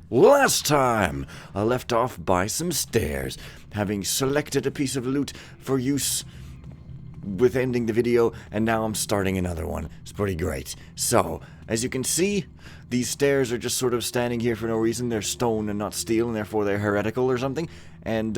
Last time, I left off by some stairs, having selected a piece of loot for use with ending the video, and now I'm starting another one. It's pretty great. So, as you can see, these stairs are just sort of standing here for no reason. They're stone and not steel, and therefore they're heretical or something. And,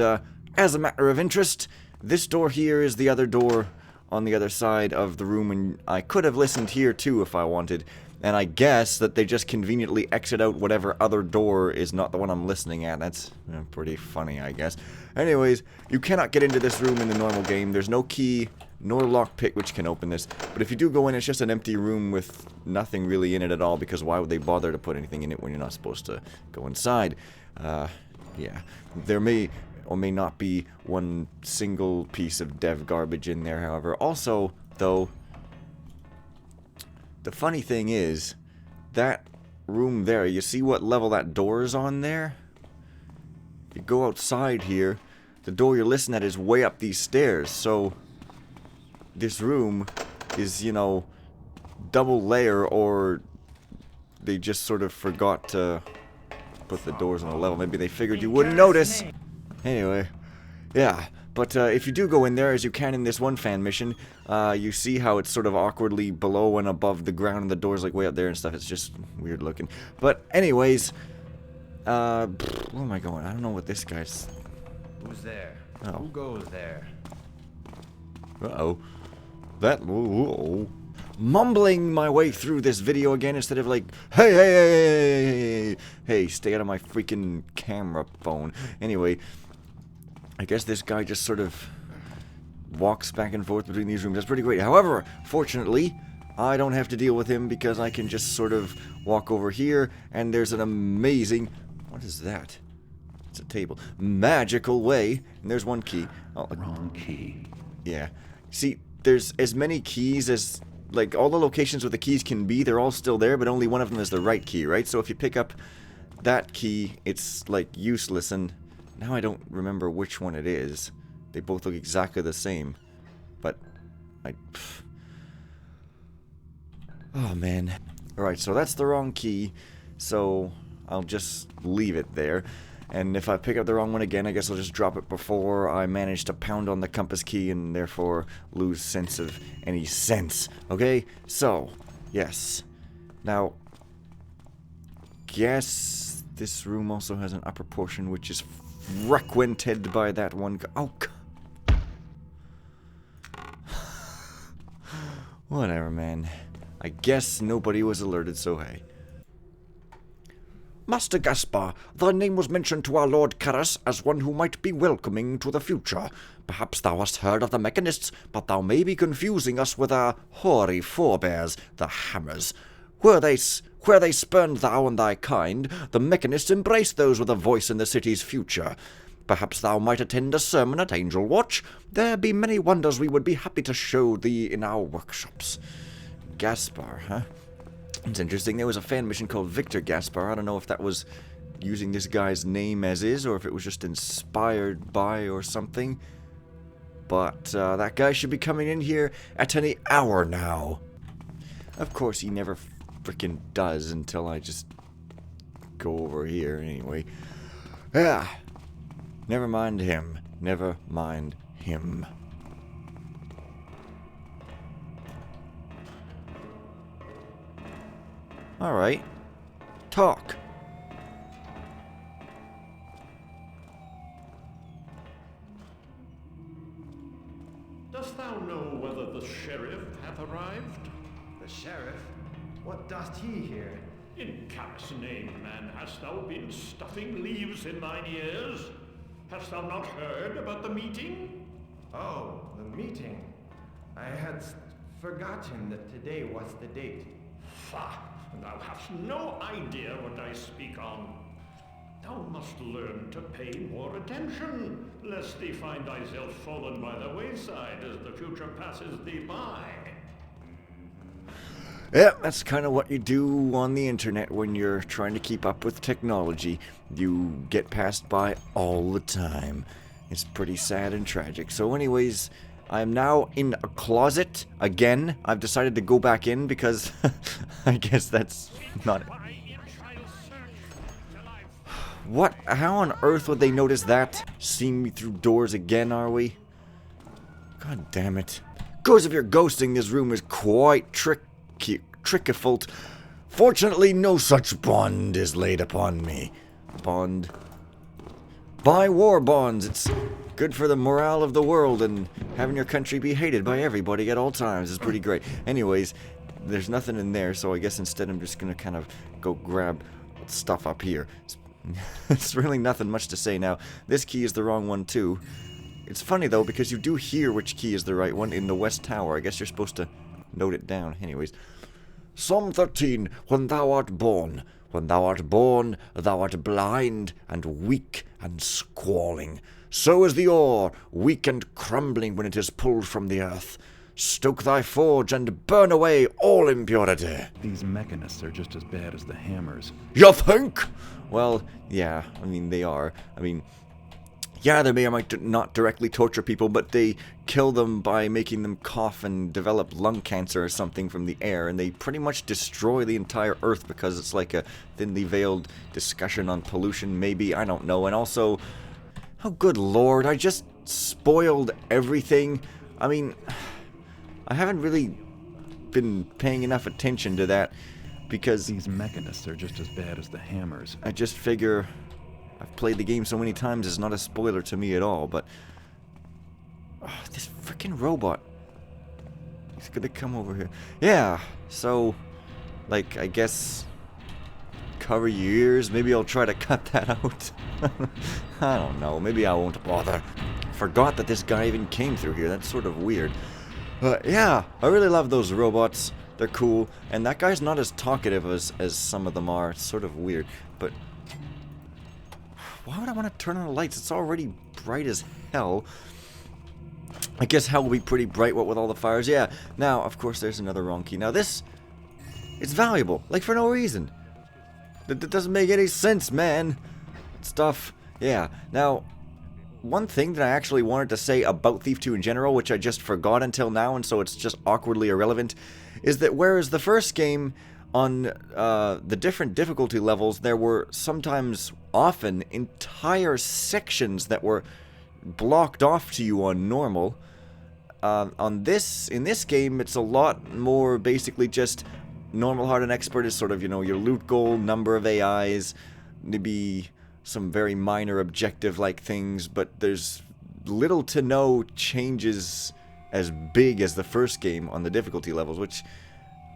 as a matter of interest, this door here is the other door on the other side of the room, and I could have listened here too if I wanted. And I guess that they just conveniently exit out whatever other door is not the one I'm listening at. That's pretty funny, I guess. Anyways, you cannot get into this room in the normal game. There's no key nor lockpick which can open this. But if you do go in, it's just an empty room with nothing really in it at all, because why would they bother to put anything in it when you're not supposed to go inside? Yeah. There may or may not be one single piece of dev garbage in there, however. Also, though, the funny thing is, that room there, you see what level that door is on there? If you go outside here, the door you're listening at is way up these stairs, so this room is, you know, double layer, or they just sort of forgot to put the doors on a level. Maybe they figured you wouldn't notice. Anyway, yeah. But if you do go in there, as you can in this one fan mission, you see how it's sort of awkwardly below and above the ground, and the door's like way up there and stuff. It's just weird looking. But anyways, where am I going? I don't know what this guy's... Who's there? Oh. Who goes there? Uh-oh. That... Uh-oh. Mumbling my way through this video again instead of like, hey, stay out of my freaking camera phone. Anyway, I guess this guy just sort of walks back and forth between these rooms. That's pretty great. However, fortunately, I don't have to deal with him because I can just sort of walk over here, and there's an amazing... What is that? It's a table. Magical way. And there's one key. Oh, Wrong key. yeah. See, there's as many keys as... Like, all the locations where the keys can be, they're all still there, but only one of them is the right key, right? So if you pick up that key, it's, like, useless, and... Now I don't remember which one it is. They both look exactly the same. But, oh, man. Alright, so that's the wrong key. So, I'll just leave it there. And if I pick up the wrong one again, I guess I'll just drop it before I manage to pound on the compass key and therefore lose sense of any sense. Okay? So, yes. Now, guess this room also has an upper portion which is frequented by that one oh, whatever, man. I guess nobody was alerted, so hey. Master Gaspar, thy name was mentioned to our Lord Karras as one who might be welcoming to the future. Perhaps thou hast heard of the Mechanists, but thou may be confusing us with our hoary forebears, the Hammers. Where they spurned thou and thy kind, the Mechanists embraced those with a voice in the city's future. Perhaps thou might attend a sermon at Angel Watch. There be many wonders we would be happy to show thee in our workshops. Gaspar, huh? It's interesting. There was a fan mission called Victor Gaspar. I don't know if that was using this guy's name as is, or if it was just inspired by or something. But that guy should be coming in here at any hour now. Of course, he never freaking does until I just go over here anyway. Yeah. Never mind him. Never mind him. Alright. Talk. Dost thou know whether the sheriff hath arrived? The sheriff? What doth he here? In Karras' name, man, hast thou been stuffing leaves in thine ears? Hast thou not heard about the meeting? Oh, the meeting. I had forgotten that today was the date. Fa! Thou hast no idea what I speak on. Thou must learn to pay more attention, lest thee find thyself fallen by the wayside as the future passes thee by. Yeah, that's kind of what you do on the internet when you're trying to keep up with technology. You get passed by all the time. It's pretty sad and tragic. So anyways, I'm now in a closet again. I've decided to go back in because I guess that's not it. What? How on earth would they notice that? Seeing me through doors again, are we? God damn it. Goes if you're ghosting, this room is quite trickifult. Fortunately, no such bond is laid upon me. Bond. Buy war bonds. It's good for the morale of the world, and having your country be hated by everybody at all times is pretty great. Anyways, there's nothing in there, so I guess instead I'm just gonna kind of go grab stuff up here. It's really nothing much to say now. This key is the wrong one too. It's funny though, because you do hear which key is the right one in the West Tower. I guess you're supposed to note it down. Anyways. Psalm 13, when thou art born. When thou art born, thou art blind and weak and squalling. So is the ore, weak and crumbling when it is pulled from the earth. Stoke thy forge and burn away all impurity. These mechanists are just as bad as the hammers. You think? Well, yeah, I mean, they are. I mean, yeah, they may or might not directly torture people, but they kill them by making them cough and develop lung cancer or something from the air, and they pretty much destroy the entire Earth because it's like a thinly veiled discussion on pollution, maybe, I don't know. And also, oh good lord, I just spoiled everything. I mean, I haven't really been paying enough attention to that because these mechanists are just as bad as the hammers. I just figure I've played the game so many times, it's not a spoiler to me at all, but this freaking robot, he's gonna come over here. Yeah, so, like, I guess cover your ears. Maybe I'll try to cut that out. I don't know, maybe I won't bother. Forgot that this guy even came through here. That's sort of weird. Yeah, I really love those robots. They're cool, and that guy's not as talkative as some of them are. It's sort of weird, but why would I want to turn on the lights? It's already bright as hell. I guess hell will be pretty bright, what with all the fires. Yeah, now, of course, there's another wrong key. Now this, it's valuable, like for no reason. That doesn't make any sense, man. Stuff, yeah. Now, one thing that I actually wanted to say about Thief 2 in general, which I just forgot until now, and so it's just awkwardly irrelevant, is that whereas the first game, on the different difficulty levels, there were sometimes, often, entire sections that were blocked off to you on normal. In this game, it's a lot more basically just normal, hard, and expert is sort of, you know, your loot goal, number of AIs, maybe some very minor objective-like things, but there's little to no changes as big as the first game on the difficulty levels, which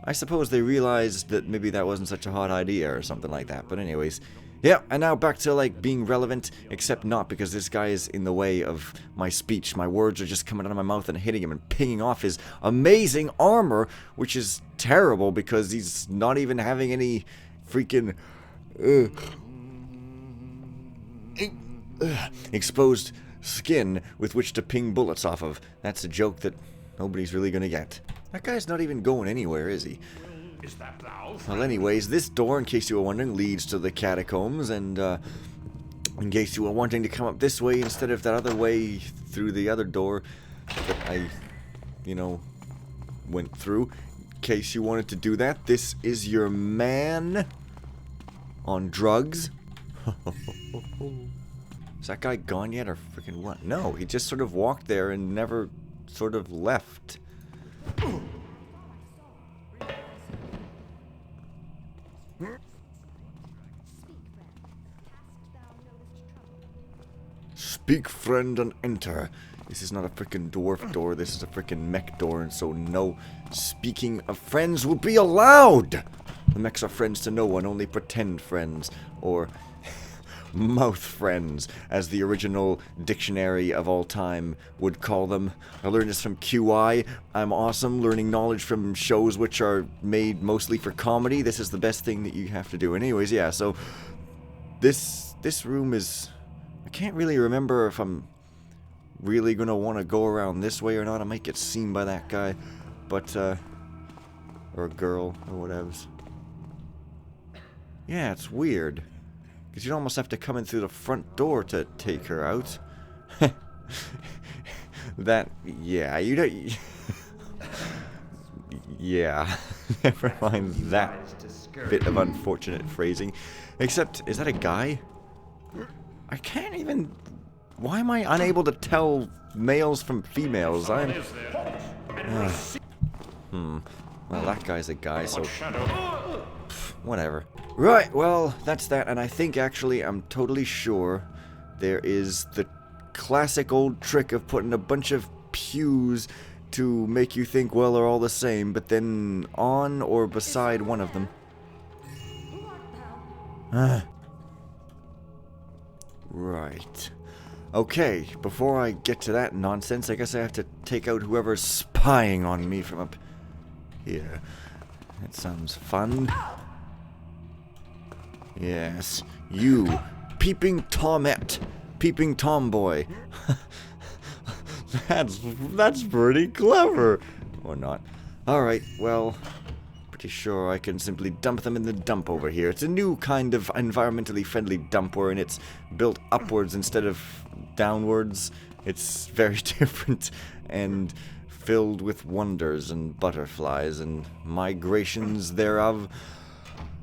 I suppose they realized that maybe that wasn't such a hot idea or something like that. But anyways, yeah, and now back to, like, being relevant, except not, because this guy is in the way of my speech. My words are just coming out of my mouth and hitting him and pinging off his amazing armor, which is terrible because he's not even having any freaking exposed skin with which to ping bullets off of. That's a joke that nobody's really gonna get. That guy's not even going anywhere, is he? Is that thou? Well, anyways, this door, in case you were wondering, leads to the catacombs, and in case you were wanting to come up this way instead of that other way through the other door that I, you know, went through, in case you wanted to do that, this is your man on drugs. Is that guy gone yet, or freaking what? No, he just sort of walked there and never sort of left. Speak, friend, and enter. This is not a freaking dwarf door, this is a freaking mech door, and so no speaking of friends will be allowed! The mechs are friends to no one, only pretend friends, or mouth friends, as the original dictionary of all time would call them. I learned this from QI. I'm awesome, learning knowledge from shows which are made mostly for comedy. This is the best thing that you have to do. Anyways, yeah, so this room is, I can't really remember if I'm really gonna want to go around this way or not. I might get seen by that guy, but or a girl or whatever. Yeah, it's weird. Because you'd almost have to come in through the front door to take her out. That, yeah, you don't... Yeah, never mind that bit of unfortunate phrasing. Except, is that a guy? I can't even... Why am I unable to tell males from females? I'm... Well, that guy's a guy, so... Whatever. Right, well, that's that, and I think, actually, I'm totally sure there is the classic old trick of putting a bunch of pews to make you think, well, they're all the same, but then on or beside one of them. Right. Okay, before I get to that nonsense, I guess I have to take out whoever's spying on me from up here. That sounds fun. Yes, you, peeping Tomette, peeping tomboy. That's pretty clever. Or not. Alright, well, pretty sure I can simply dump them in the dump over here. It's a new kind of environmentally friendly dump wherein it's built upwards instead of downwards. It's very different and filled with wonders and butterflies and migrations thereof.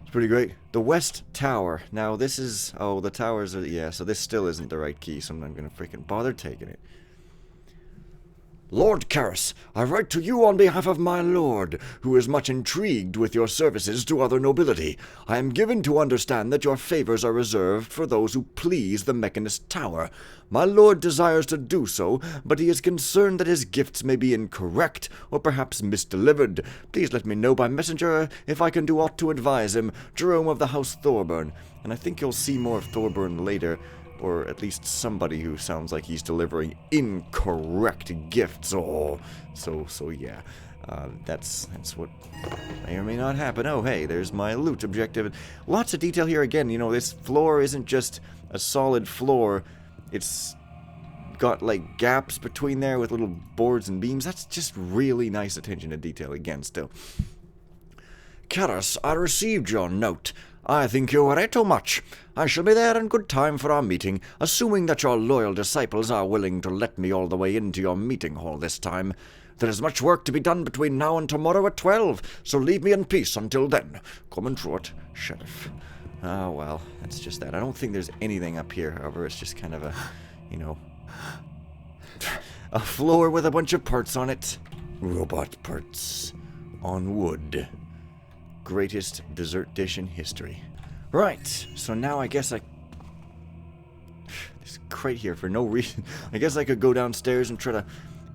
It's pretty great. The West Tower. Now this is... Oh, the towers are... Yeah, so this still isn't the right key, so I'm not going to freaking bother taking it. Lord Karras, I write to you on behalf of my lord, who is much intrigued with your services to other nobility. I am given to understand that your favors are reserved for those who please the Mechanist Tower. My lord desires to do so, but he is concerned that his gifts may be incorrect, or perhaps misdelivered. Please let me know by messenger if I can do aught to advise him. Jerome of the House Thorburn. And I think you'll see more of Thorburn later. Or at least somebody who sounds like he's delivering incorrect gifts. Oh, so yeah. That's what may or may not happen. Oh, hey, there's my loot objective. Lots of detail here again. You know, this floor isn't just a solid floor. It's got, like, gaps between there with little boards and beams. That's just really nice attention to detail again, still. Karras, I received your note. I think you are too much. I shall be there in good time for our meeting, assuming that your loyal disciples are willing to let me all the way into your meeting hall this time. There is much work to be done between now and tomorrow at 12, so leave me in peace until then. Come through it, Sheriff. Oh, well, that's just that. I don't think there's anything up here, however. It's just kind of a, you know, a floor with a bunch of parts on it. Robot parts on wood. Greatest dessert dish in history. Right, so now I guess I... This crate here for no reason. I guess I could go downstairs and try to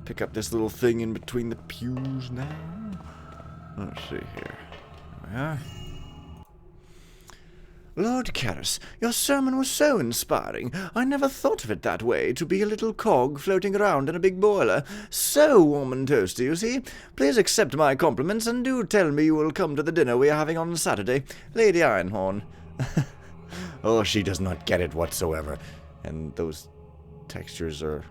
pick up this little thing in between the pews now. Let's see here. There we are. Lord Karras, your sermon was so inspiring. I never thought of it that way, to be a little cog floating around in a big boiler. So warm and toasty, you see. Please accept my compliments, and do tell me you will come to the dinner we are having on Saturday. Lady Ironhorn. Oh, she does not get it whatsoever. And those textures are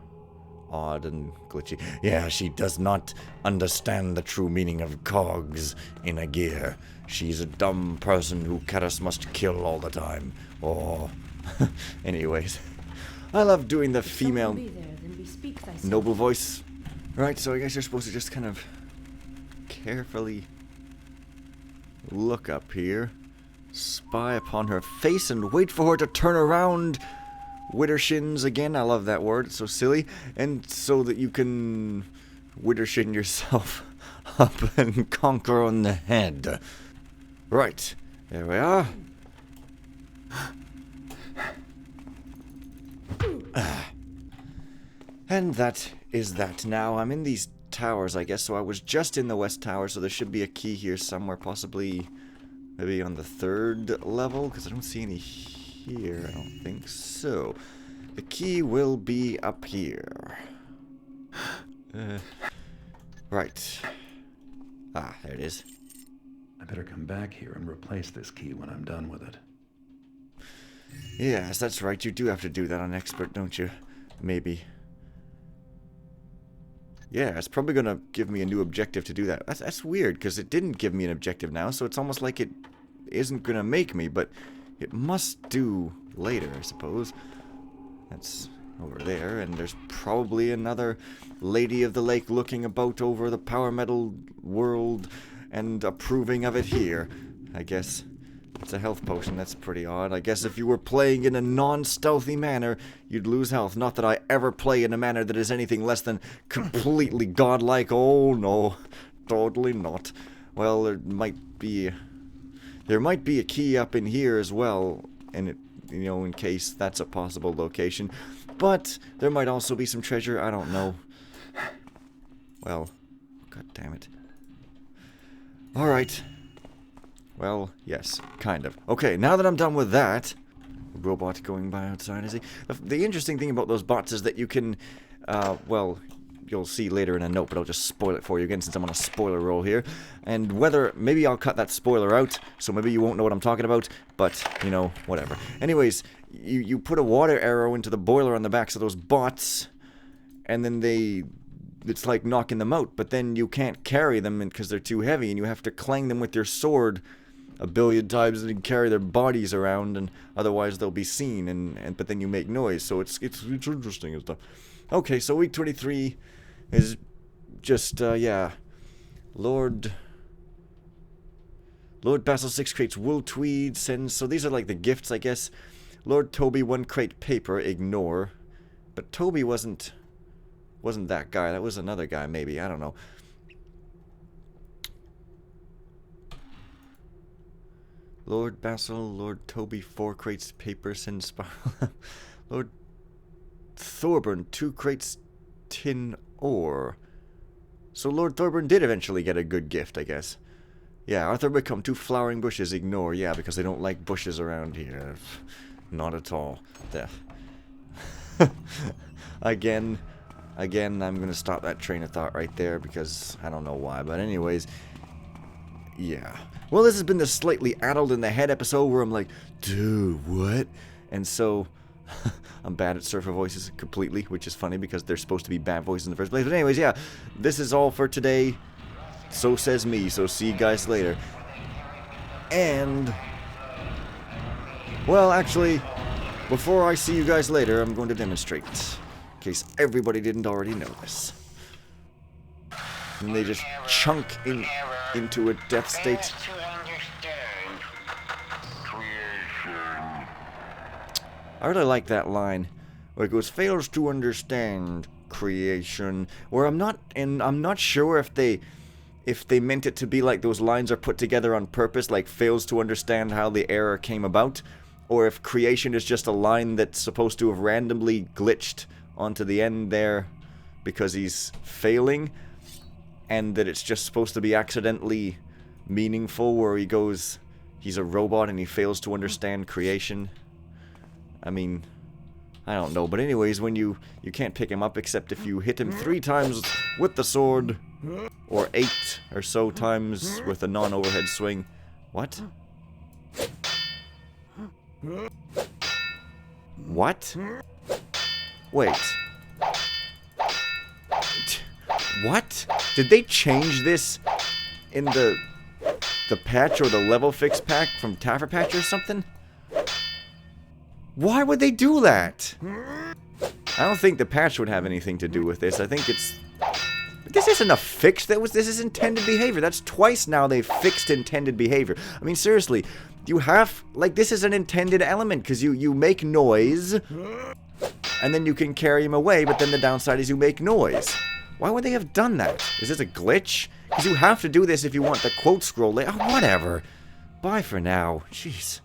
odd and glitchy. Yeah, she does not understand the true meaning of cogs in a gear. She's a dumb person who Karras must kill all the time. Oh. Anyways. I love doing the female noble voice. Right, so I guess you're supposed to just kind of carefully look up here, spy upon her face, and wait for her to turn around with her shins again. I love that word, it's so silly. And so that you can widdershin yourself up and conquer on the head. Right, there we are. And that is that. Now, I'm in these towers, I guess, so I was just in the West Tower, so there should be a key here somewhere, possibly maybe on the 3rd level, because I don't see any here, I don't think so. The key will be up here. Right. Ah, there it is. I better come back here and replace this key when I'm done with it. Yes, that's right. You do have to do that on Expert, don't you? Maybe. Yeah, it's probably going to give me a new objective to do that. That's weird, because it didn't give me an objective now, so it's almost like it isn't going to make me, but it must do later, I suppose. That's over there, and there's probably another Lady of the Lake looking about over the power metal world and approving of it here. I guess It's a health potion. That's pretty odd. I guess if you were playing in a non-stealthy manner, you'd lose health. Not that I ever play in a manner that is anything less than completely godlike. Oh, no. Totally not. Well, there might be a key up in here as well, and it, you know, in case that's a possible location. But there might also be some treasure. I don't know. Well, god damn it. All right. Well, yes, kind of. Okay, now that I'm done with that, robot going by outside, is he? The interesting thing about those bots is that you can, well, you'll see later in a note, but I'll just spoil it for you again since I'm on a spoiler roll here. And maybe I'll cut that spoiler out, so maybe you won't know what I'm talking about, but, you know, whatever. Anyways, you put a water arrow into the boiler on the backs of those bots, and then it's like knocking them out, but then you can't carry them because they're too heavy, and you have to clang them with your sword a billion times and carry their bodies around, and otherwise they'll be seen, but then you make noise, so it's interesting and stuff. Okay, so week 23 is just, yeah, Lord Basil 6 crates wool tweed sends, so these are like the gifts, I guess. Lord Toby 1 crate paper, ignore, but Toby wasn't that guy, that was another guy maybe, I don't know. Lord Basil, Lord Toby 4 crates paper, sends Lord Thorburn 2 crates tin ore. So Lord Thorburn did eventually get a good gift, I guess. Yeah, Arthur Wickham 2 flowering bushes, ignore. Yeah, because they don't like bushes around here. Not at all. Again, I'm gonna stop that train of thought right there because I don't know why, but anyways, yeah. Well, this has been the slightly addled in the head episode where I'm like, dude, what? And so, I'm bad at surfer voices completely, which is funny because they're supposed to be bad voices in the first place. But anyways, yeah, this is all for today. So says me, so see you guys later. And, well, actually, before I see you guys later, I'm going to demonstrate, in case everybody didn't already know this. And they just chunk into a death state. I really like that line where it goes, fails to understand creation, where I'm not sure if they meant it to be like those lines are put together on purpose, like fails to understand how the error came about, or if creation is just a line that's supposed to have randomly glitched onto the end there because he's failing, and that it's just supposed to be accidentally meaningful where he goes, he's a robot and he fails to understand creation. I mean, I don't know, but anyways, when you can't pick him up except if you hit him 3 times with the sword, or 8 or so times with a non-overhead swing. What? What? Wait. What? Did they change this in the patch or the level fix pack from Taffer Patch or something? Why would they do that? I don't think the patch would have anything to do with this. I think it's... This isn't a fix. This is intended behavior. That's twice now they've fixed intended behavior. I mean, seriously, you have... Like, this is an intended element, because you make noise, and then you can carry him away, but then the downside is you make noise. Why would they have done that? Is this a glitch? Because you have to do this if you want the quote scroll. Oh, whatever. Bye for now. Jeez.